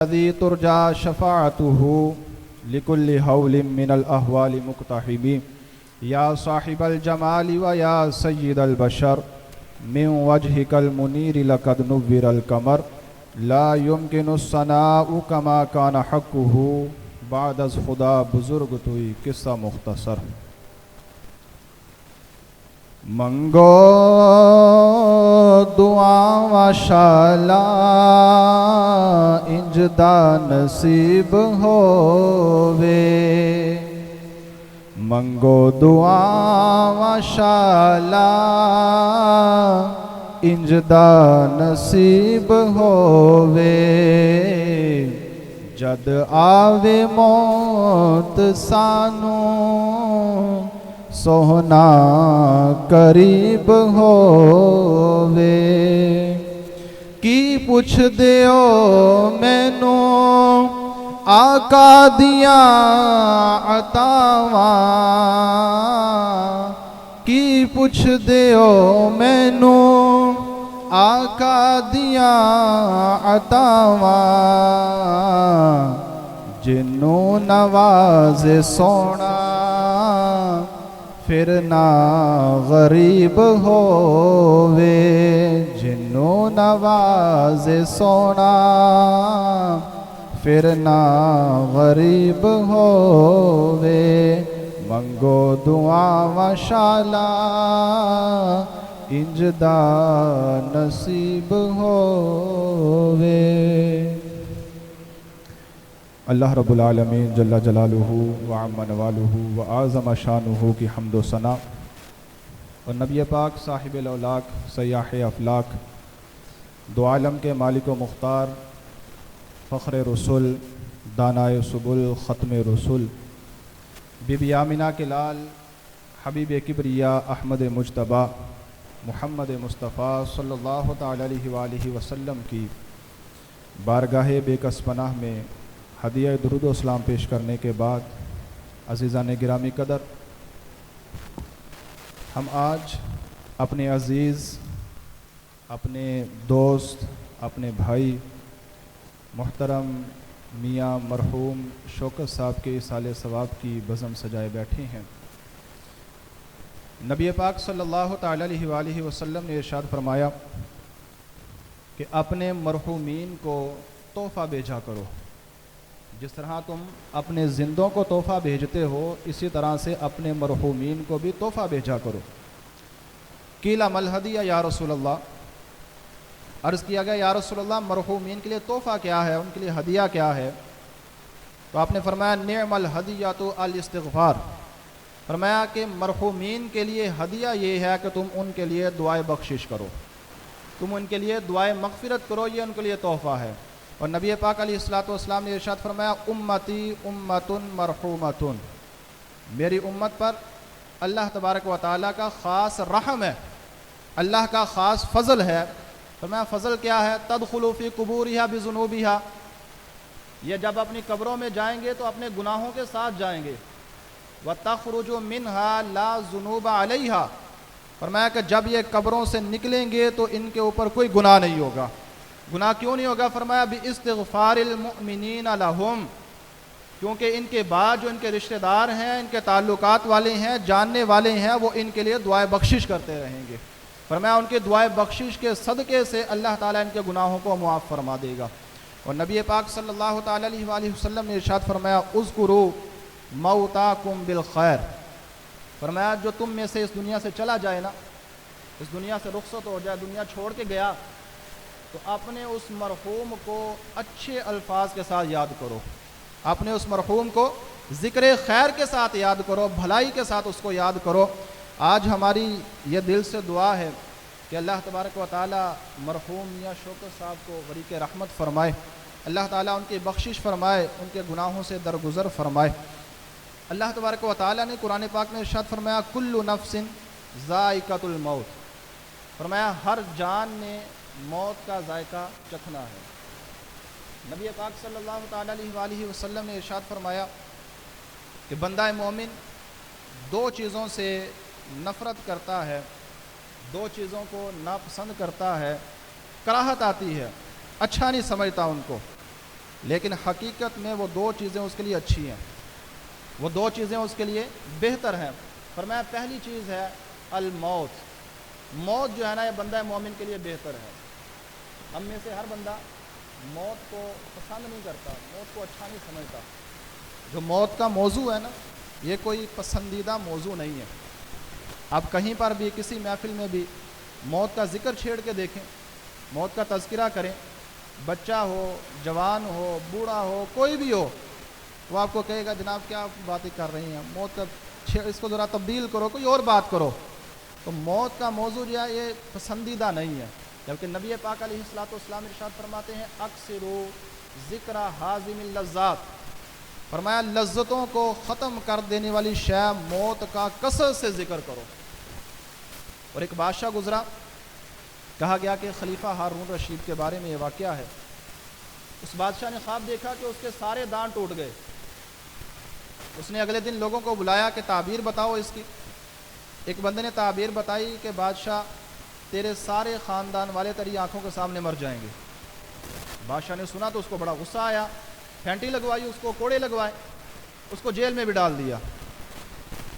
الذي ترجى شفاعته لكل هول من الأهوال مقتحم يا صاحب الجمال ويا سيد البشر من وجهك المنير لقد نور القمر لا يمكن الثناء كما كان حقه بعد از خدا بزرگ توئی قصہ مختصر منگو دعا ماشاءاللہ انجدا نصیب ہووے منگو دعا ماشاءاللہ انجدا نصیب ہووے جد آوے موت سانو سوہنا قریب ہووے کی پوچھ دیو مینو آقا دیاں عطاواں کی پوچھ دیو مینو آقا دیاں عطاواں جنوں نواز سونا پھر نہ غریب ہووے جنوں نواز سونا پھر نہ غریب ہووے منگو دعا ماشاءاللہ انجدا نصیب ہووے۔ اللہ رب العالمین جل جلالہ وعم نوالہ وعظم شانہ کی حمد و ثنا اور نبی پاک صاحب الاولاق سیاح افلاق دو عالم کے مالک و مختار فخر رسول دانائے سبل ختم رسول بی بی آمنہ کے لال حبیب کبریا احمد مجتبیٰ محمد مصطفیٰ صلی اللہ تعالی علیہ وآلہ وسلم کی بارگاہ بے کس پناہ میں ہدیہ درود و اسلام پیش کرنے کے بعد عزیزان گرامی قدر، ہم آج اپنے عزیز، اپنے دوست، اپنے بھائی محترم میاں مرحوم شوکت صاحب کے اصالِ ثواب کی بزم سجائے بیٹھے ہیں۔ نبی پاک صلی اللہ تعالی علیہ وآلہ وسلم نے ارشاد فرمایا کہ اپنے مرحومین کو تحفہ بھیجا کرو، جس طرح تم اپنے زندوں کو تحفہ بھیجتے ہو اسی طرح سے اپنے مرحومین کو بھی تحفہ بھیجا کرو۔ قیل مل ہدیہ یا رسول اللہ، عرض کیا گیا یا رسول اللہ مرحومین کے لیے تحفہ کیا ہے، ان کے لیے ہدیہ کیا ہے؟ تو آپ نے فرمایا نعم الہدیۃ الاستغفار، فرمایا کہ مرحومین کے لیے ہدیہ یہ ہے کہ تم ان کے لیے دعائے بخشش کرو، تم ان کے لیے دعائے مغفرت کرو، یہ ان کے لیے تحفہ ہے۔ اور نبی پاک علیہ الصلوۃ والسلام نے ارشاد فرمایا امتی امۃ مرحومۃ، میری امت پر اللہ تبارک و تعالیٰ کا خاص رحم ہے، اللہ کا خاص فضل ہے۔ فرمایا فضل کیا ہے؟ تدخل فی قبورہا بذنوبہا، یہ جب اپنی قبروں میں جائیں گے تو اپنے گناہوں کے ساتھ جائیں گے، وتخرج منہا لا ذنوب علیہا، فرمایا کہ جب یہ قبروں سے نکلیں گے تو ان کے اوپر کوئی گناہ نہیں ہوگا۔ گناہ کیوں نہیں ہوگا؟ فرمایا باستغفار المؤمنین لہم، کیونکہ ان کے بعد جو ان کے رشتہ دار ہیں، ان کے تعلقات والے ہیں، جاننے والے ہیں، وہ ان کے لیے دعائے بخشش کرتے رہیں گے۔ فرمایا ان کے دعائے بخشش کے صدقے سے اللہ تعالیٰ ان کے گناہوں کو معاف فرما دے گا۔ اور نبی پاک صلی اللہ تعالی علیہ وآلہ وسلم نے ارشاد فرمایا اذکروا موتاکم بالخیر، فرمایا جو تم میں سے اس دنیا سے چلا جائے نا، اس دنیا سے رخصت ہو جائے، دنیا چھوڑ کے گیا، تو اپنے اس مرحوم کو اچھے الفاظ کے ساتھ یاد کرو، اپنے اس مرحوم کو ذکر خیر کے ساتھ یاد کرو، بھلائی کے ساتھ اس کو یاد کرو۔ آج ہماری یہ دل سے دعا ہے کہ اللہ تبارک و تعالیٰ مرحوم میاں شوکت صاحب کو غریق رحمت فرمائے، اللہ تعالیٰ ان کی بخشش فرمائے، ان کے گناہوں سے درگزر فرمائے۔ اللہ تبارک و تعالیٰ نے قرآن پاک میں ارشاد فرمایا کل نفس ذائقۃ الموت، فرمایا ہر جان نے موت کا ذائقہ چکھنا ہے۔ نبی پاک صلی اللہ تعالی علیہ وآلہ وسلم نے ارشاد فرمایا کہ بندہ مومن دو چیزوں سے نفرت کرتا ہے، دو چیزوں کو ناپسند کرتا ہے، کراہت آتی ہے، اچھا نہیں سمجھتا ان کو۔ لیکن حقیقت میں وہ دو چیزیں اس کے لیے اچھی ہیں، وہ دو چیزیں اس کے لیے بہتر ہیں۔ فرمایا پہلی چیز ہے الموت، موت جو ہے نا یہ بندہ مومن کے لیے بہتر ہے۔ ہم میں سے ہر بندہ موت کو پسند نہیں کرتا، موت کو اچھا نہیں سمجھتا۔ جو موت کا موضوع ہے نا یہ کوئی پسندیدہ موضوع نہیں ہے۔ آپ کہیں پر بھی کسی محفل میں بھی موت کا ذکر چھیڑ کے دیکھیں، موت کا تذکرہ کریں، بچہ ہو، جوان ہو، بوڑھا ہو، کوئی بھی ہو، وہ آپ کو کہے گا جناب کیا باتیں کر رہی ہیں، موت کا اس کو ذرا تبدیل کرو، کوئی اور بات کرو۔ تو موت کا موضوع جو ہے یہ پسندیدہ نہیں ہے، جبکہ نبی پاک علیہ الصلوۃ والسلام ارشاد فرماتے ہیں اکثروا ذکر حازم اللذات، فرمایا لذتوں کو ختم کر دینے والی شے موت کا کثرت سے ذکر کرو۔ اور ایک بادشاہ گزرا، کہا گیا کہ خلیفہ ہارون رشید کے بارے میں یہ واقعہ ہے، اس بادشاہ نے خواب دیکھا کہ اس کے سارے دانت ٹوٹ گئے۔ اس نے اگلے دن لوگوں کو بلایا کہ تعبیر بتاؤ اس کی۔ ایک بندے نے تعبیر بتائی کہ بادشاہ تیرے سارے خاندان والے تیری آنکھوں کے سامنے مر جائیں گے۔ بادشاہ نے سنا تو اس کو بڑا غصہ آیا، پھینٹی لگوائی، اس کو کوڑے لگوائے، اس کو جیل میں بھی ڈال دیا۔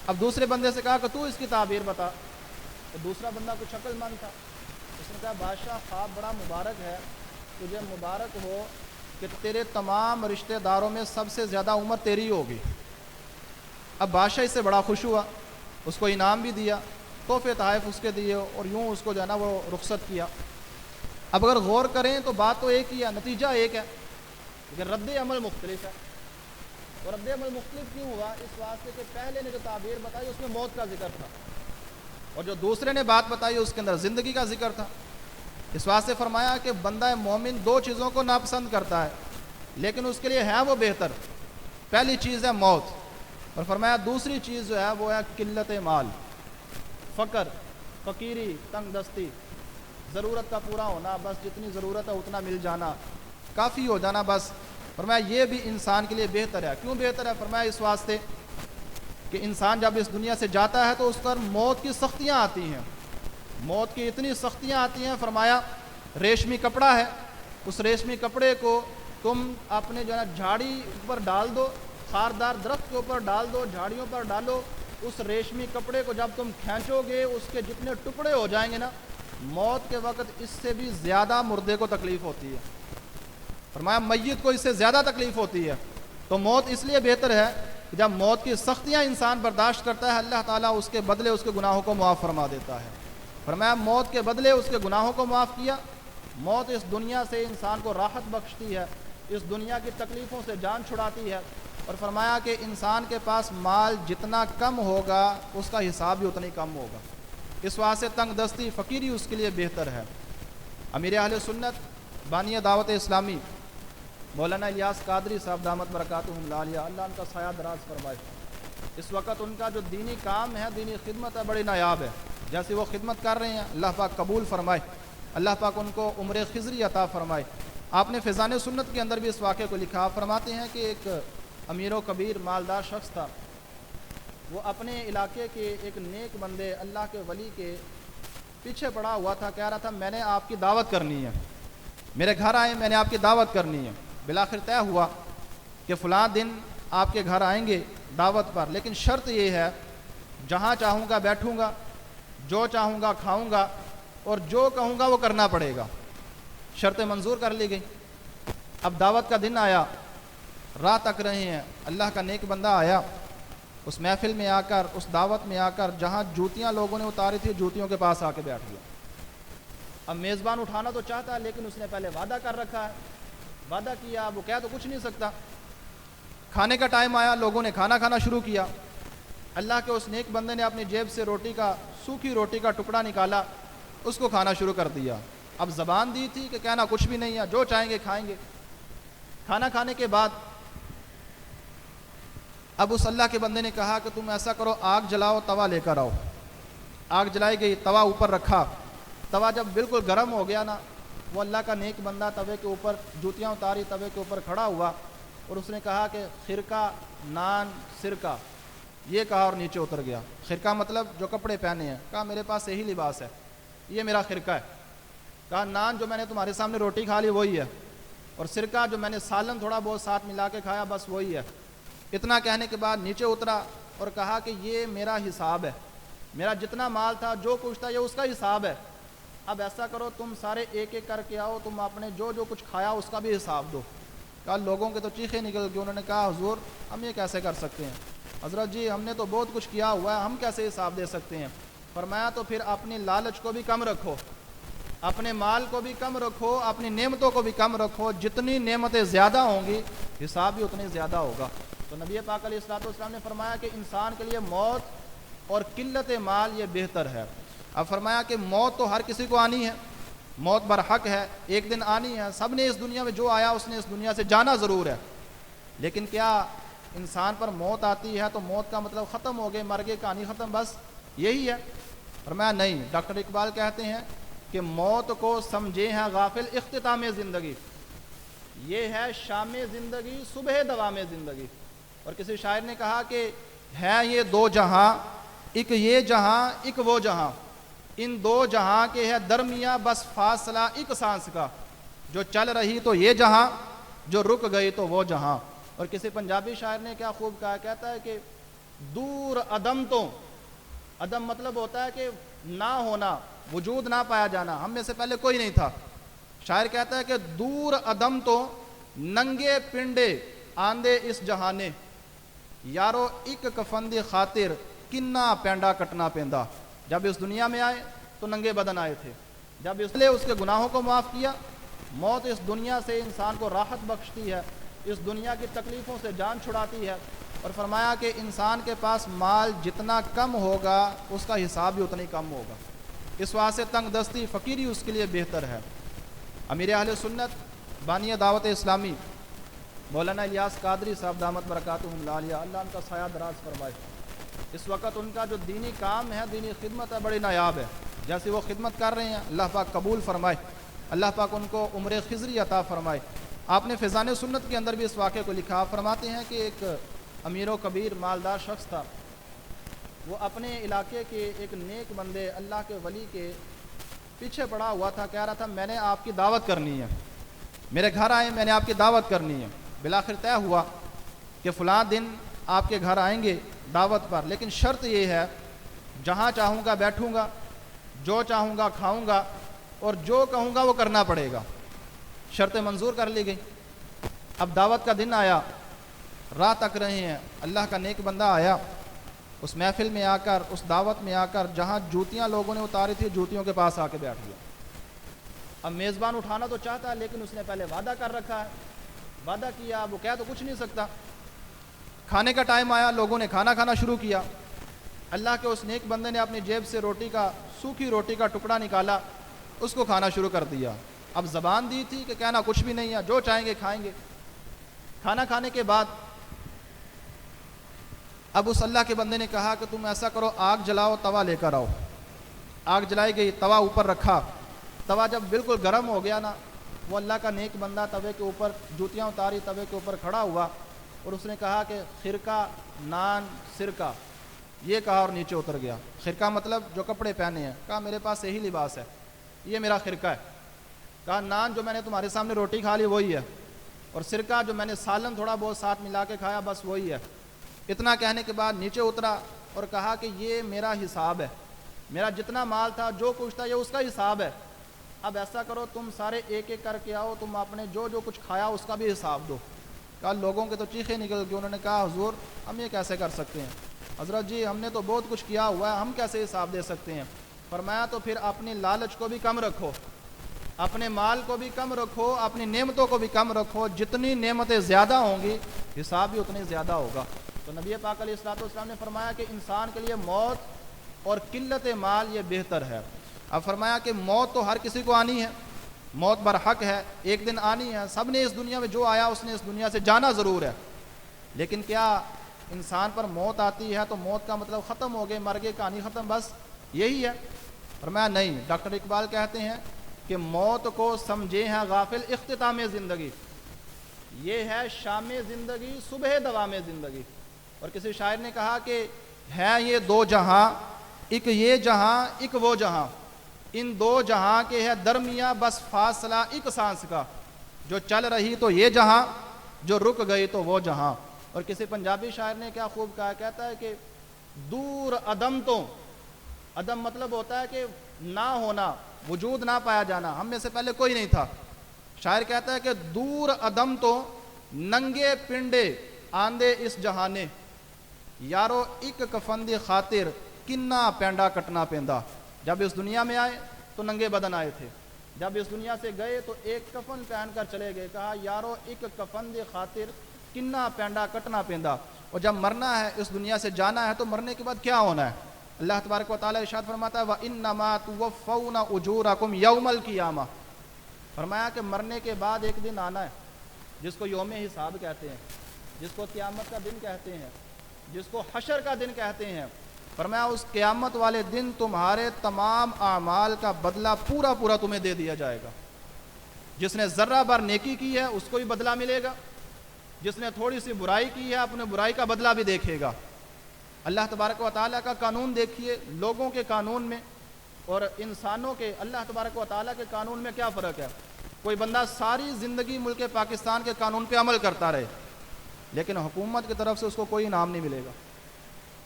اب دوسرے بندے سے کہا کہ تو اس کی تعبیر بتا، تو دوسرا بندہ کچھ عقل مند تھا، اس نے کہا بادشاہ خواب بڑا مبارک ہے، تجھے مبارک ہو کہ تیرے تمام رشتہ داروں میں سب سے زیادہ عمر تیری ہوگی۔ اب بادشاہ اس سے بڑا خوش ہوا، اس کو انعام بھی دیا، تحفے تحائف اس کے دیے، اور یوں اس کو جو ہے نا وہ رخصت کیا۔ اب اگر غور کریں تو بات تو ایک ہی ہے، نتیجہ ایک ہے، لیکن رد عمل مختلف ہے۔ اور رد عمل مختلف کیوں ہوا؟ اس واسطے کہ پہلے نے جو تعبیر بتائی اس میں موت کا ذکر تھا، اور جو دوسرے نے بات بتائی اس کے اندر زندگی کا ذکر تھا۔ اس واسطے فرمایا کہ بندہ مومن دو چیزوں کو ناپسند کرتا ہے لیکن اس کے لیے ہے وہ بہتر۔ پہلی چیز ہے موت، اور فرمایا دوسری چیز جو ہے وہ ہے قلت مال، فقر، فقیری، تنگ دستی، ضرورت کا پورا ہونا، بس جتنی ضرورت ہے اتنا مل جانا، کافی ہو جانا بس۔ فرمایا یہ بھی انسان کے لیے بہتر ہے۔ کیوں بہتر ہے؟ فرمایا اس واسطے کہ انسان جب اس دنیا سے جاتا ہے تو اس پر موت کی سختیاں آتی ہیں، موت کی اتنی سختیاں آتی ہیں۔ فرمایا ریشمی کپڑا ہے، اس ریشمی کپڑے کو تم اپنے جو ہے جھاڑی پر ڈال دو، خاردار درخت کے اوپر ڈال دو، جھاڑیوں پر ڈالو، اس ریشمی کپڑے کو جب تم کھینچو گے اس کے جتنے ٹکڑے ہو جائیں گے نا، موت کے وقت اس سے بھی زیادہ مردے کو تکلیف ہوتی ہے۔ فرمایا میت کو اس سے زیادہ تکلیف ہوتی ہے۔ تو موت اس لیے بہتر ہے کہ جب موت کی سختیاں انسان برداشت کرتا ہے اللہ تعالیٰ اس کے بدلے اس کے گناہوں کو معاف فرما دیتا ہے۔ فرمایا موت کے بدلے اس کے گناہوں کو معاف کیا۔ موت اس دنیا سے انسان کو راحت بخشتی ہے، اس دنیا کی تکلیفوں سے جان چھڑاتی ہے، اور فرمایا کہ انسان کے پاس مال جتنا کم ہوگا اس کا حساب بھی اتنا ہی کم ہوگا۔ اس واسطے تنگ دستی، فقیری اس کے لیے بہتر ہے۔ امیر اہل سنت بانی دعوت اسلامی مولانا الیاس قادری صاحب دامت برکاتہم العالیہ، اللہ ان کا سایہ دراز فرمائے، اس وقت ان کا جو دینی کام ہے، دینی خدمت ہے، بڑی نایاب ہے۔ جیسے وہ خدمت کر رہے ہیں اللہ پاک قبول فرمائے، اللہ پاک ان کو عمر خضری عطا فرمائے۔ آپ نے فیضان سنت کے اندر بھی اس واقعے کو لکھا، فرماتے ہیں کہ ایک امیر و کبیر مالدار شخص تھا، وہ اپنے علاقے کے ایک نیک بندے اللہ کے ولی کے پیچھے پڑا ہوا تھا، کہہ رہا تھا میں نے آپ کی دعوت کرنی ہے، میرے گھر آئے، میں نے آپ کی دعوت کرنی ہے۔ بالآخر طے ہوا کہ فلاں دن آپ کے گھر آئیں گے دعوت پر، لیکن شرط یہ ہے جہاں چاہوں گا بیٹھوں گا، جو چاہوں گا کھاؤں گا، اور جو کہوں گا وہ کرنا پڑے گا۔ شرط منظور کر لی گئی۔ اب دعوت کا دن آیا، راہ تک رہے ہیں، اللہ کا نیک بندہ آیا، اس محفل میں آ کر، اس دعوت میں آ کر جہاں جوتیاں لوگوں نے اتاری تھی جوتیوں کے پاس آ کے بیٹھ گیا۔ اب میزبان اٹھانا تو چاہتا ہے لیکن اس نے پہلے وعدہ کر رکھا ہے، وعدہ کیا، اب وہ کہہ تو کچھ نہیں سکتا۔ کھانے کا ٹائم آیا، لوگوں نے کھانا کھانا شروع کیا۔ اللہ کے اس نیک بندے نے اپنی جیب سے روٹی کا، سوکھی روٹی کا ٹکڑا نکالا، اس کو کھانا شروع کر دیا۔ اب زبان دی تھی کہ کہنا کچھ بھی نہیں ہے، جو چاہیں گے کھائیں گے۔ کھانا کھانے کے بعد اب اس اللہ کے بندے نے کہا کہ تم ایسا کرو، آگ جلاؤ، توا لے کر آؤ۔ آگ جلائی گئی، توا اوپر رکھا۔ توا جب بالکل گرم ہو گیا نا، وہ اللہ کا نیک بندہ توے کے اوپر جوتیاں اتاری، توے کے اوپر کھڑا ہوا، اور اس نے کہا کہ خرقہ، نان، سرکہ، یہ کہا اور نیچے اتر گیا۔ خرقہ مطلب جو کپڑے پہنے ہیں، کہا میرے پاس یہی لباس ہے، یہ میرا خرقہ ہے۔ کہا نان، جو میں نے تمہارے سامنے روٹی کھا لی وہی ہے۔ اور سرکہ جو میں نے سالن تھوڑا بہت ساتھ ملا کے کھایا بس وہی ہے۔ اتنا کہنے کے بعد نیچے اترا اور کہا کہ یہ میرا حساب ہے، میرا جتنا مال تھا جو کچھ تھا یہ اس کا حساب ہے، اب ایسا کرو تم سارے ایک ایک کر کے آؤ، تم اپنے جو کچھ کھایا اس کا بھی حساب دو۔ کہا لوگوں کے تو چیخیں نکل گئی، انہوں نے کہا حضور ہم یہ کیسے کر سکتے ہیں، حضرت جی ہم نے تو بہت کچھ کیا ہوا ہے، ہم کیسے حساب دے سکتے ہیں؟ فرمایا تو پھر اپنی لالچ کو بھی کم رکھو، اپنے مال کو بھی کم رکھو، اپنی نعمتوں کو بھی کم رکھو، جتنی نعمتیں زیادہ ہوں گی حساب بھی اتنی زیادہ ہوگا۔ تو نبی پاک علیہ الصلوۃ والسلام نے فرمایا کہ انسان کے لیے موت اور قلت مال یہ بہتر ہے۔ اب فرمایا کہ موت تو ہر کسی کو آنی ہے، موت برحق ہے، ایک دن آنی ہے، سب نے اس دنیا میں جو آیا اس نے اس دنیا سے جانا ضرور ہے، لیکن کیا انسان پر موت آتی ہے تو موت کا مطلب ختم ہو گئے، مر گئے، کہانی ختم، بس یہی ہے؟ فرمایا نہیں، ڈاکٹر اقبال کہتے ہیں کہ موت کو سمجھے ہیں غافل اختتام زندگی، یہ ہے شام زندگی صبح دوام زندگی۔ اور کسی شاعر نے کہا کہ ہے یہ دو جہاں، ایک یہ جہاں ایک وہ جہاں، ان دو جہاں کے ہے درمیاں بس فاصلہ ایک سانس کا، جو چل رہی تو یہ جہاں، جو رک گئی تو وہ جہاں۔ اور کسی پنجابی شاعر نے کیا خوب کہا، کہتا ہے کہ دور عدم تو، عدم مطلب ہوتا ہے کہ نہ ہونا، وجود نہ پایا جانا، ہم میں سے پہلے کوئی نہیں تھا۔ شاعر کہتا ہے کہ دور عدم تو ننگے پنڈے آندے اس جہانے، یارو ایک کفن دی خاطر کنا پینڈا کٹنا پیندا۔ جب اس دنیا میں آئے تو ننگے بدن آئے تھے، جب اس نے اس کے گناہوں کو معاف کیا، موت اس دنیا سے انسان کو راحت بخشتی ہے، اس دنیا کی تکلیفوں سے جان چھڑاتی ہے۔ اور فرمایا کہ انسان کے پاس مال جتنا کم ہوگا اس کا حساب بھی اتنا ہی کم ہوگا، اس واسطے تنگ دستی فقیری اس کے لیے بہتر ہے۔ امیر اہل سنت بانی دعوت اسلامی مولانا الیاس قادری صاحب دامت برکاتہم العالیہ، اللہ ان کا سایہ دراز فرمائے، اس وقت ان کا جو دینی کام ہے، دینی خدمت ہے، بڑی نایاب ہے، جیسے وہ خدمت کر رہے ہیں اللہ پاک قبول فرمائے، اللہ پاک ان کو عمر خضری عطا فرمائے۔ آپ نے فیضان سنت کے اندر بھی اس واقعے کو لکھا، آپ فرماتے ہیں کہ ایک امیر و کبیر مالدار شخص تھا، وہ اپنے علاقے کے ایک نیک بندے اللہ کے ولی کے پیچھے پڑا ہوا تھا، کہہ رہا تھا میں نے آپ کی دعوت کرنی ہے، میرے گھر آئیں، میں نے آپ کی دعوت کرنی ہے۔ بالآخر طے ہوا کہ فلاں دن آپ کے گھر آئیں گے دعوت پر، لیکن شرط یہ ہے جہاں چاہوں گا بیٹھوں گا، جو چاہوں گا کھاؤں گا، اور جو کہوں گا وہ کرنا پڑے گا۔ شرط منظور کر لی گئی۔ اب دعوت کا دن آیا، راہ تک رہے ہیں، اللہ کا نیک بندہ آیا، اس محفل میں آ کر، اس دعوت میں آ کر جہاں جوتیاں لوگوں نے اتاری تھی جوتیوں کے پاس آ کے بیٹھ گیا۔ اب میزبان اٹھانا تو چاہتا ہے لیکن اس نے پہلے وعدہ کر رکھا ہے، وعدہ کیا، وہ کہہ تو کچھ نہیں سکتا۔ کھانے کا ٹائم آیا، لوگوں نے کھانا کھانا شروع کیا۔ اللہ کے اس نیک بندے نے اپنی جیب سے سوکھی روٹی کا ٹکڑا نکالا، اس کو کھانا شروع کر دیا۔ اب زبان دی تھی کہ کہنا کچھ بھی نہیں ہے، جو چاہیں گے کھائیں گے۔ کھانا کھانے کے بعد اب اس اللہ کے بندے نے کہا کہ تم ایسا کرو، آگ جلاؤ، توا لے کر آؤ۔ آگ جلائی گئی، توا اوپر رکھا، توا جب بالکل گرم ہو گیا نا، وہ اللہ کا نیک بندہ توے کے اوپر جوتیاں اتاری، توے کے اوپر کھڑا ہوا اور اس نے کہا کہ خرقہ نان سرکہ، یہ کہا اور نیچے اتر گیا۔ خرقہ مطلب جو کپڑے پہنے ہیں، کہا میرے پاس یہی لباس ہے، یہ میرا خرقہ ہے۔ کہا نان جو میں نے تمہارے سامنے روٹی کھا لی وہی ہے، اور سرکہ جو میں نے سالن تھوڑا بہت ساتھ ملا کے کھایا بس وہی ہے۔ اتنا کہنے کے بعد نیچے اترا اور کہا کہ یہ میرا حساب ہے، میرا جتنا مال تھا جو کچھ تھا یہ اس کا حساب ہے، اب ایسا کرو تم سارے ایک ایک کر کے آؤ، تم اپنے جو کچھ کھایا اس کا بھی حساب دو۔ کہا لوگوں کے تو چیخیں نکل گئی، انہوں نے کہا حضور ہم یہ کیسے کر سکتے ہیں، حضرت جی ہم نے تو بہت کچھ کیا ہوا ہے، ہم کیسے حساب دے سکتے ہیں؟ فرمایا تو پھر اپنی لالچ کو بھی کم رکھو، اپنے مال کو بھی کم رکھو، اپنی نعمتوں کو بھی کم رکھو، جتنی نعمتیں زیادہ ہوں گی حساب بھی اتنی زیادہ ہوگا۔ تو نبی پاک علیہ الصلوۃ والسلام نے فرمایا کہ انسان کے لیے موت اور قلت مال یہ بہتر ہے۔ اب فرمایا کہ موت تو ہر کسی کو آنی ہے، موت برحق ہے، ایک دن آنی ہے، سب نے اس دنیا میں جو آیا اس نے اس دنیا سے جانا ضرور ہے، لیکن کیا انسان پر موت آتی ہے تو موت کا مطلب ختم ہو گئے، مر گئے، کہانی ختم، بس یہی ہے؟ فرمایا نہیں، ڈاکٹر اقبال کہتے ہیں کہ موت کو سمجھے ہیں غافل اختتام زندگی، یہ ہے شام زندگی صبح دوام زندگی۔ اور کسی شاعر نے کہا کہ ہے یہ دو جہاں، ایک یہ جہاں ایک وہ جہاں، ان دو جہاں کے ہے درمیاں بس فاصلہ ایک سانس کا، جو چل رہی تو یہ جہاں، جو رک گئی تو وہ جہاں. اور کسی پنجابی شاعر نے کیا خوب کہا، کہتا ہے کہ دور عدم تو، عدم مطلب ہوتا ہے کہ نہ ہونا، وجود نہ پایا جانا، ہم میں سے پہلے کوئی نہیں تھا. شاعر کہتا ہے کہ دور عدم تو ننگے پنڈے آندے اس جہانے، یارو ایک کفن دی خاطر کنا پینڈا کٹنا پیندا. جب اس دنیا میں آئے تو ننگے بدن آئے تھے، جب اس دنیا سے گئے تو ایک کفن پہن کر چلے گئے. کہا یارو ایک کفن دی خاطر کنا پینڈا کٹنا پیندا. اور جب مرنا ہے، اس دنیا سے جانا ہے، تو مرنے کے بعد کیا ہونا ہے؟ اللہ تبارک و تعالیٰ ارشاد فرماتا ہے وَإِنَّمَا تُوَفَّوْنَ أُجُورَكُمْ يَوْمَ الْقِيَامَةِ. فرمایا کہ مرنے کے بعد ایک دن آنا ہے جس کو یوم حساب کہتے ہیں، جس کو قیامت کا دن کہتے ہیں، جس کو حشر کا دن کہتے ہیں. فرمایا اس قیامت والے دن تمہارے تمام اعمال کا بدلہ پورا پورا تمہیں دے دیا جائے گا. جس نے ذرہ بھر نیکی کی ہے اس کو بھی بدلہ ملے گا، جس نے تھوڑی سی برائی کی ہے اپنے برائی کا بدلہ بھی دیکھے گا. اللہ تبارک و تعالیٰ کا قانون دیکھیے، لوگوں کے قانون میں اور انسانوں کے اللہ تبارک و تعالیٰ کے قانون میں کیا فرق ہے. کوئی بندہ ساری زندگی ملک پاکستان کے قانون پہ عمل کرتا رہے لیکن حکومت کی طرف سے اس کو کوئی انعام نہیں ملے گا.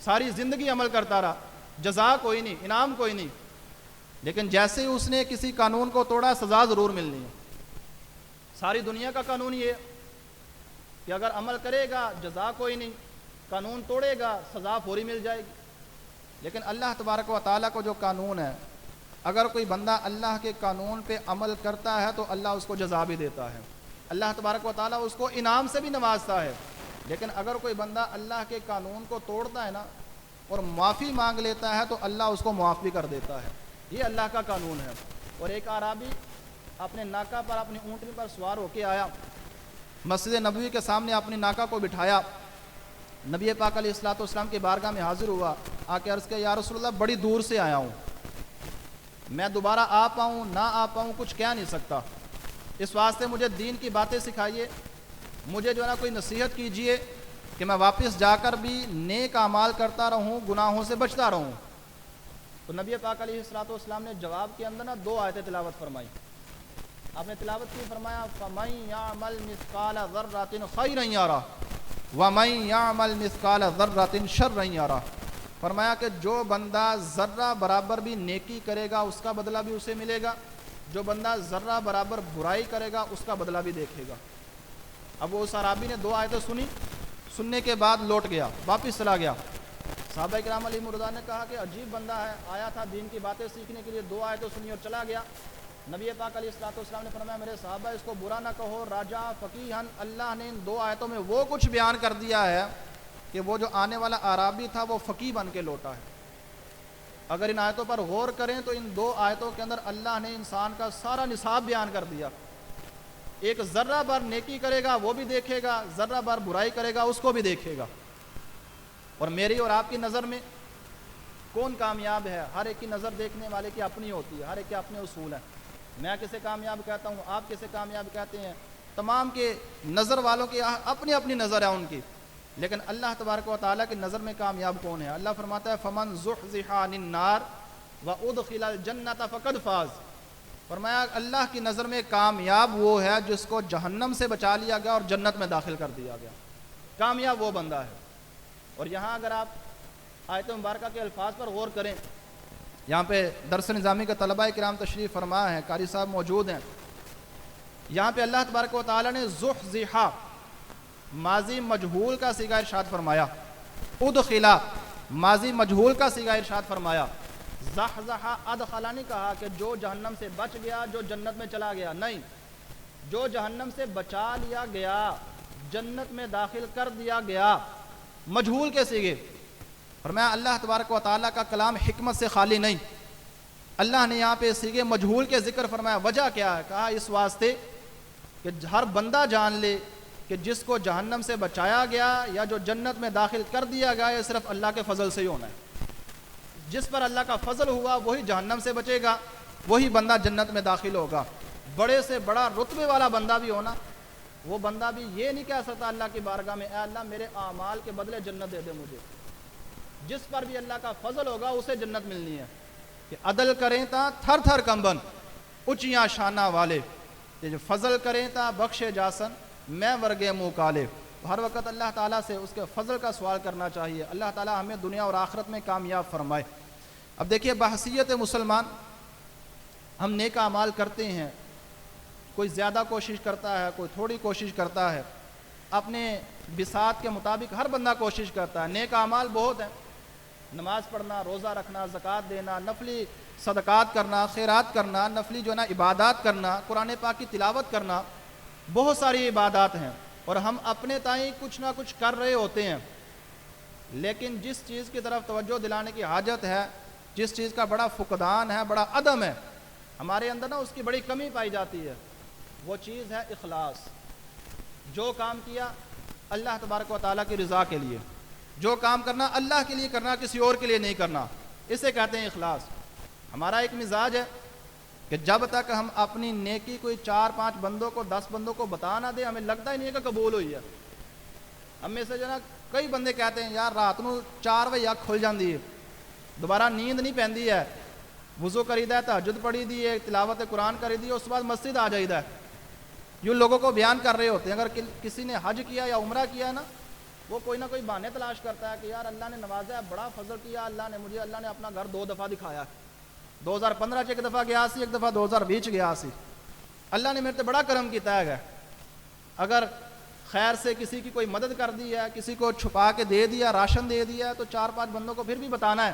ساری زندگی عمل کرتا رہا، جزا کوئی نہیں، انعام کوئی نہیں، لیکن جیسے ہی اس نے کسی قانون کو توڑا سزا ضرور ملنی ہے. ساری دنیا کا قانون یہ ہے کہ اگر عمل کرے گا جزا کوئی نہیں، قانون توڑے گا سزا فوری مل جائے گی. لیکن اللہ تبارک و تعالیٰ کو جو قانون ہے، اگر کوئی بندہ اللہ کے قانون پہ عمل کرتا ہے تو اللہ اس کو جزا بھی دیتا ہے، اللہ تبارک و تعالیٰ اس کو انعام سے بھی نوازتا ہے. لیکن اگر کوئی بندہ اللہ کے قانون کو توڑتا ہے نا اور معافی مانگ لیتا ہے تو اللہ اس کو معاف بھی کر دیتا ہے. یہ اللہ کا قانون ہے. اور ایک اعرابی اپنے ناکہ پر اپنی اونٹنی پر سوار ہو کے آیا، مسجد نبوی کے سامنے اپنی ناکہ کو بٹھایا، نبی پاک علیہ الصلوۃ والسلام کی بارگاہ میں حاضر ہوا، آ کے عرض کیا یا رسول اللہ بڑی دور سے آیا ہوں، میں دوبارہ آ پاؤں نہ آ پاؤں کچھ کہہ نہیں سکتا، اس واسطے مجھے دین کی باتیں سکھائیے، مجھے جو ہے نا کوئی نصیحت کیجئے کہ میں واپس جا کر بھی نیک اعمال کرتا رہوں، گناہوں سے بچتا رہوں. تو نبی پاک علیہ الصلوۃ والسلام نے جواب کے اندر نا 2 آیتیں تلاوت فرمائی. آپ نے تلاوت کی، فرمایا فَمَن يَعْمَلْ مِثْقَالَ ذَرَّةٍ خَيْرًا يَرَهُ وَمَن يَعْمَلْ مِثْقَالَ ذَرَّةٍ شَرًّا يَرَهُ. فرمایا کہ جو بندہ ذرہ برابر بھی نیکی کرے گا اس کا بدلہ بھی اسے ملے گا، جو بندہ ذرہ برابر برائی کرے گا اس کا بدلہ بھی دیکھے گا. اب وہ اس عرابی نے 2 آیتیں سنی، سننے کے بعد لوٹ گیا، واپس چلا گیا. صحابہ کرام علیہ مرضا نے کہا کہ عجیب بندہ ہے، آیا تھا دین کی باتیں سیکھنے کے لیے، 2 آیتیں سنی اور چلا گیا. نبی پاک علیہ الصلوۃ والسلام نے فرمایا میرے صحابہ اس کو برا نہ کہو، راجا فقیہن، اللہ نے ان 2 آیتوں میں وہ کچھ بیان کر دیا ہے کہ وہ جو آنے والا عرابی تھا وہ فقیہ بن کے لوٹا ہے. اگر ان آیتوں پر غور کریں تو ان 2 آیتوں کے اندر اللہ نے انسان کا سارا نصاب بیان کر دیا. ایک ذرہ بھر نیکی کرے گا وہ بھی دیکھے گا، ذرہ بھر برائی کرے گا اس کو بھی دیکھے گا. اور میری اور آپ کی نظر میں کون کامیاب ہے؟ ہر ایک کی نظر دیکھنے والے کی اپنی ہوتی ہے، ہر ایک کے اپنے اصول ہیں. میں کسے کامیاب کہتا ہوں، آپ کسے کامیاب کہتے ہیں، تمام کے نظر والوں کی اپنی اپنی نظر ہے ان کی. لیکن اللہ تبارک و تعالیٰ کی نظر میں کامیاب کون ہے؟ اللہ فرماتا ہے فَمَن زُحْزِحَ عَنِ النَّارِ وَأُدْخِلَ الْجَنَّةَ فَقَدْ فَازَ. فرمایا اللہ کی نظر میں کامیاب وہ ہے جس کو جہنم سے بچا لیا گیا اور جنت میں داخل کر دیا گیا، کامیاب وہ بندہ ہے. اور یہاں اگر آپ آیت مبارکہ کے الفاظ پر غور کریں، یہاں پہ درس نظامی کے طلباء کرام تشریف فرما ہیں، قاری صاحب موجود ہیں. یہاں پہ اللہ تبارک و تعالیٰ نے زحزحا ماضی مجہول کا صیغہ ارشاد فرمایا، ادخلا ماضی مجہول کا صیغہ ارشاد فرمایا. زحزحا ادخلا نہیں کہا کہ جو جہنم سے بچ گیا، جو جنت میں چلا گیا، نہیں، جو جہنم سے بچا لیا گیا، جنت میں داخل کر دیا گیا، مجہول کے صیغے. فرمایا اللہ تبارک و تعالیٰ کا کلام حکمت سے خالی نہیں. اللہ نے یہاں پہ صیغے مجہول کے ذکر فرمایا. وجہ کیا ہے؟ کہا اس واسطے کہ ہر بندہ جان لے کہ جس کو جہنم سے بچایا گیا یا جو جنت میں داخل کر دیا گیا یہ صرف اللہ کے فضل سے ہی ہونا ہے. جس پر اللہ کا فضل ہوا وہی جہنم سے بچے گا، وہی بندہ جنت میں داخل ہوگا. بڑے سے بڑا رتبے والا بندہ بھی ہونا، وہ بندہ بھی یہ نہیں کہہ سکتا اللہ کی بارگاہ میں اے اللہ میرے اعمال کے بدلے جنت دے دے مجھے. جس پر بھی اللہ کا فضل ہوگا اسے جنت ملنی ہے. کہ عدل کریں تا تھر تھر کمبن، اونچیاں شانہ والے، کہ جو فضل کریں تا بخشے جاسن میں ورگے منہ کالے. ہر وقت اللہ تعالیٰ سے اس کے فضل کا سوال کرنا چاہیے. اللہ تعالیٰ ہمیں دنیا اور آخرت میں کامیاب فرمائے. اب دیکھیے بحیثیت مسلمان ہم نیک اعمال کرتے ہیں. کوئی زیادہ کوشش کرتا ہے, کوئی تھوڑی کوشش کرتا ہے, اپنے بساط کے مطابق ہر بندہ کوشش کرتا ہے. نیک اعمال بہت ہیں, نماز پڑھنا, روزہ رکھنا, زکوٰۃ دینا, نفلی صدقات کرنا, خیرات کرنا, نفلی جو ہے نا عبادات کرنا, قرآن پاک کی تلاوت کرنا, بہت ساری عبادات ہیں. اور ہم اپنے تائیں کچھ نہ کچھ کر رہے ہوتے ہیں, لیکن جس چیز کی طرف توجہ دلانے کی حاجت ہے, جس چیز کا بڑا فقدان ہے, بڑا عدم ہے ہمارے اندر نا, اس کی بڑی کمی پائی جاتی ہے, وہ چیز ہے اخلاص. جو کام کیا اللہ تبارک و تعالیٰ کی رضا کے لیے, جو کام کرنا اللہ کے لیے کرنا, کسی اور کے لیے نہیں کرنا, اسے کہتے ہیں اخلاص. ہمارا ایک مزاج ہے کہ جب تک ہم اپنی نیکی کوئی 4-5 بندوں کو 10 بندوں کو بتا نہ دیں, ہمیں لگتا ہی نہیں ہے کہ قبول ہوئی ہے. ہم میں سے جو نا کئی بندے کہتے ہیں یار رات کو 4 بجے اکھ کھل جاندی ہے, دوبارہ نیند نہیں پہندی ہے, وضو کریدا ہے, تہجد پڑھی دی ہے, تلاوت قرآن کری دی ہے, اس کے بعد مسجد آ جائیدا ہے. یوں لوگوں کو بیان کر رہے ہوتے ہیں. اگر کسی نے حج کیا یا عمرہ کیا نا, وہ کوئی نہ کوئی بہانے تلاش کرتا ہے کہ یار اللہ نے نوازا ہے, بڑا فضل کیا اللہ نے مجھے, اللہ نے اپنا گھر 2 دفعہ دکھایا. 2015 ایک دفعہ گیا سی, ایک دفعہ 2020 گیا سی. اللہ نے میرے تے بڑا کرم کیتا ہے. اگر خیر سے کسی کی کوئی مدد کر دی ہے, کسی کو چھپا کے دے دیا, راشن دے دیا, تو 4-5 بندوں کو پھر بھی بتانا ہے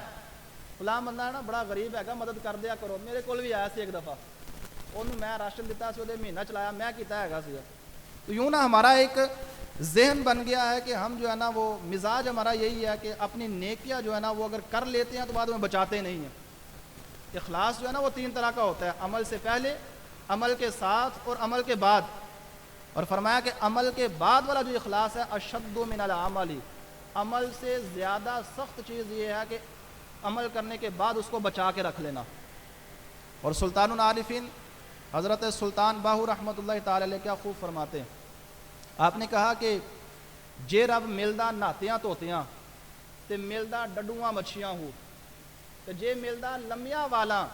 فلاں بندہ ہے نا بڑا غریب ہے گا, مدد کر دیا کرو. میرے کول بھی آیا سی ایک دفعہ, انہوں میں راشن دیتا سی, وہ مہینہ چلایا, میں کیتا ہے گا سی. تو یوں نا ہمارا ایک ذہن بن گیا ہے کہ ہم جو ہے نا, وہ مزاج ہمارا یہی ہے کہ اپنی نیکیاں جو ہے نا وہ اگر کر لیتے ہیں تو بعد میں بچاتے نہیں ہیں. اخلاص جو ہے نا وہ 3 طرح کا ہوتا ہے, عمل سے پہلے, عمل کے ساتھ اور عمل کے بعد. اور فرمایا کہ عمل کے بعد والا جو اخلاص ہے اشد من العمل, عمل سے زیادہ سخت چیز یہ ہے کہ عمل کرنے کے بعد اس کو بچا کے رکھ لینا. اور سلطان العارفین حضرت سلطان باہو رحمۃ اللہ تعالی علیہ کیا خوب فرماتے ہیں. آپ نے کہا کہ جے رب ملدا نہاتیاں توتیاں تے ملدا ڈڈواں مچھیاں ہو, تے جے ملدا لمیاں والا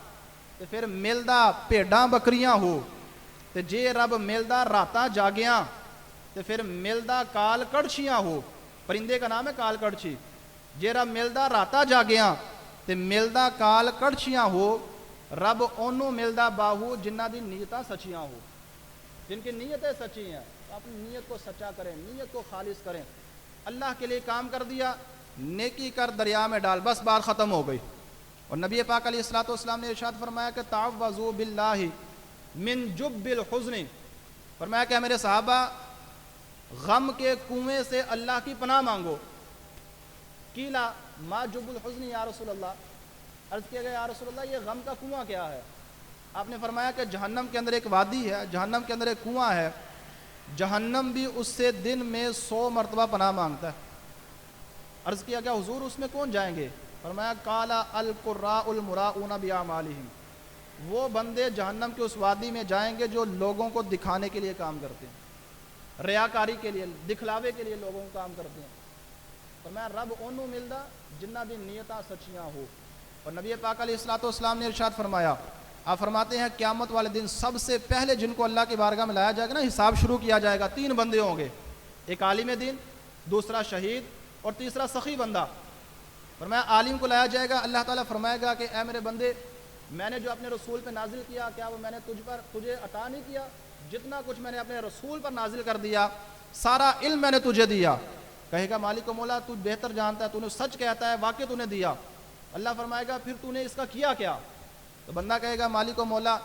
تے پھر ملدا بھیڈاں بکریاں ہو, تے جے رب ملدا راتاں جاگیاں تے پھر ملدا کال کڑچیاں ہو. پرندے کا نام ہے کال کڑچی. جے رب ملدا راتاں جاگیاں تے ملدا کال کڑچیاں ہو, رب انہوں ملدا باہو جنہ دی نیتاں سچیاں ہو, جن کی نیتیں سچی ہیں. اپنی نیت کو سچا کریں, نیت کو خالص کریں. اللہ کے لیے کام کر دیا, نیکی کر دریا میں ڈال, بس بات ختم ہو گئی. اور نبی پاک علیہ الصلوۃ والسلام نے ارشاد فرمایا کہ تعوذوا باللہ من جب الحزن, فرمایا کہ میرے صحابہ غم کے کنویں سے اللہ کی پناہ مانگو. قیلا ما جب الحزن یا رسول اللہ, عرض کیا گیا یا رسول اللہ یہ غم کا کنواں کیا ہے؟ آپ نے فرمایا کہ جہنم کے اندر ایک وادی ہے, جہنم کے اندر ایک کنواں ہے, جہنم بھی اس سے دن میں 100 مرتبہ پناہ مانگتا ہے. عرض کیا گیا حضور اس میں کون جائیں گے؟ فرمایا قالا القراء المراؤون باعمالہم, وہ بندے جہنم کے اس وادی میں جائیں گے جو لوگوں کو دکھانے کے لیے کام کرتے ہیں, ریاکاری کے لیے, دکھلاوے کے لیے لوگوں کو کام کرتے ہیں. فرمایا رب انہوں ملدا جنہ دی نیتاں سچیاں ہو. اور نبی پاک علیہ الصلوۃ والسلام نے ارشاد فرمایا, آپ فرماتے ہیں قیامت والے دن سب سے پہلے جن کو اللہ کی بارگاہ میں لایا جائے گا نا, حساب شروع کیا جائے گا, 3 بندے ہوں گے, ایک عالم دین, دوسرا شہید اور تیسرا سخی بندہ. فرمایا عالم کو لایا جائے گا, اللہ تعالیٰ فرمائے گا کہ اے میرے بندے, میں نے جو اپنے رسول پہ نازل کیا کیا وہ میں نے تجھے عطا نہیں کیا؟ جتنا کچھ میں نے اپنے رسول پر نازل کر دیا سارا علم میں نے تجھے دیا. کہے گا مالک و مولا تو بہتر جانتا ہے, تو نے سچ کہتا ہے, واقعی تو نے دیا. اللہ فرمائے گا پھر تو نے اس کا کیا کیا؟ تو بندہ کہے گا مالک و مولا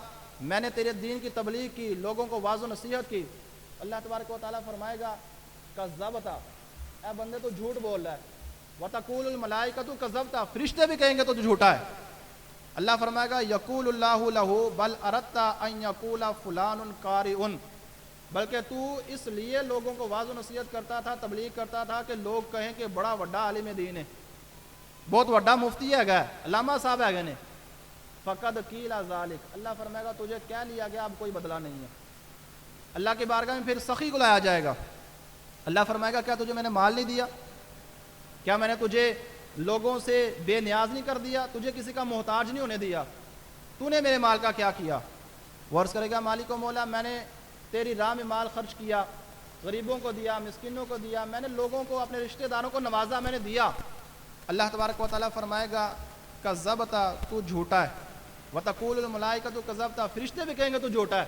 میں نے تیرے دین کی تبلیغ کی, لوگوں کو واعظ و نصیحت کی. اللہ تبارک و تعالیٰ فرمائے گا کذبتا, اے بندے تو جھوٹ بول رہا ہے. وتقول الملائکۃ کذبتا, فرشتے بھی کہیں گے تو جھوٹا ہے. اللہ فرمائے گا یقول اللہ لہ بل اردت ان یقول فلان قارئ, بلکہ تو اس لیے لوگوں کو واعظ و نصیحت کرتا تھا, تبلیغ کرتا تھا کہ لوگ کہیں کہ بڑا وڈا عالم دین ہے, بہت وڈا مفتی ہے گا, علامہ صاحب ہے گئے نے. فقد قیل ذالک, اللہ فرمائے گا تجھے کہہ لیا گیا, اب کوئی بدلہ نہیں ہے. اللہ کی بارگاہ میں پھر سخی کو لایا جائے گا. اللہ فرمائے گا کیا تجھے میں نے مال نہیں دیا؟ کیا میں نے تجھے لوگوں سے بے نیاز نہیں کر دیا؟ تجھے کسی کا محتاج نہیں ہونے دیا؟ تو نے میرے مال کا کیا کیا؟ وہ عرض کرے گا مالک و مولا میں نے تیری راہ میں مال خرچ کیا، غریبوں کو دیا، مسکینوں کو دیا، میں نے لوگوں کو، اپنے رشتہ داروں کو نوازا، میں نے دیا۔ اللہ تبارک و تعالیٰ فرمائے گا کذبت، تو جھوٹا ہے، وتقول الملائکۃ کذبت، فرشتے بھی کہیں گے تو جھوٹا ہے۔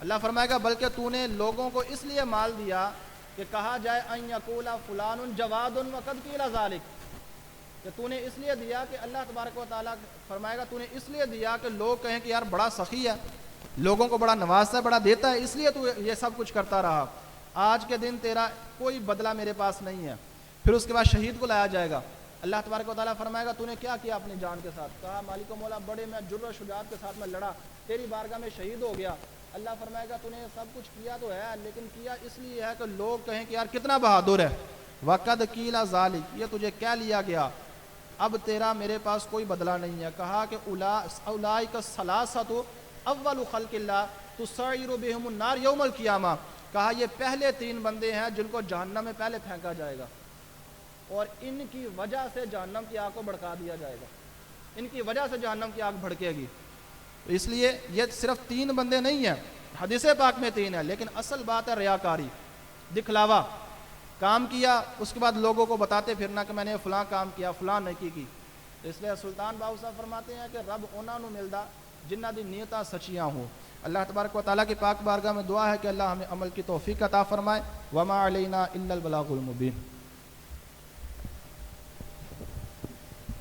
اللہ فرمائے گا بلکہ تو نے لوگوں کو اس لیے مال دیا کہ کہا جائے ان یقول فلان جواد وقد قیل ذلک، کہ تو نے اس لیے دیا کہ اللہ تبارک و تعالیٰ فرمائے گا تو نے اس لیے دیا کہ لوگ کہیں کہ یار بڑا سخی ہے، لوگوں کو بڑا نوازتا ہے، بڑا دیتا ہے، اس لیے تو یہ سب کچھ کرتا رہا، آج کے دن تیرا کوئی بدلہ میرے پاس نہیں ہے۔ پھر اس کے بعد شہید کو لایا جائے گا، اللہ تبارک و تعالیٰ فرمائے گا تو نے کیا کیا اپنی جان کے ساتھ؟ کہا مالک و مولا بڑے میں جرأت و شجاعت کے ساتھ میں لڑا، تیری بارگاہ میں شہید ہو گیا۔ اللہ فرمائے گا تو نے سب کچھ کیا تو ہے، لیکن کیا اس لیے ہے کہ لوگ کہیں کہ یار کتنا بہادر ہے، وقد قیل ذالک، یہ تجھے کہہ لیا گیا، اب تیرا میرے پاس کوئی بدلہ نہیں ہے۔ کہا کہ اولئک الثلاثۃ اول خلق اللہ تسعر بہم النار یوم القیامہ، کہا یہ پہلے تین بندے ہیں جن کو جہنم میں پہلے پھینکا جائے گا، اور ان کی وجہ سے جہنم کی آگ کو بھڑکا دیا جائے گا، ان کی وجہ سے جہنم کی آگ بھڑکے گی۔ تو اس لیے یہ صرف تین بندے نہیں ہیں، حدیث پاک میں تین ہیں، لیکن اصل بات ہے ریاکاری، دکھلاوا، کام کیا اس کے بعد لوگوں کو بتاتے پھرنا کہ میں نے فلاں کام کیا، فلاں نیکی کی۔ تو اس لیے سلطان باہو صاحب فرماتے ہیں کہ رب انہاں نو ملدا جنہ دی نیتاں سچیاں ہوں۔ اللہ تبارک و تعالیٰ کی پاک بارگاہ میں دعا ہے کہ اللہ ہمیں عمل کی توفیق عطا فرمائے۔ وما علینا الا البلاغ المبین۔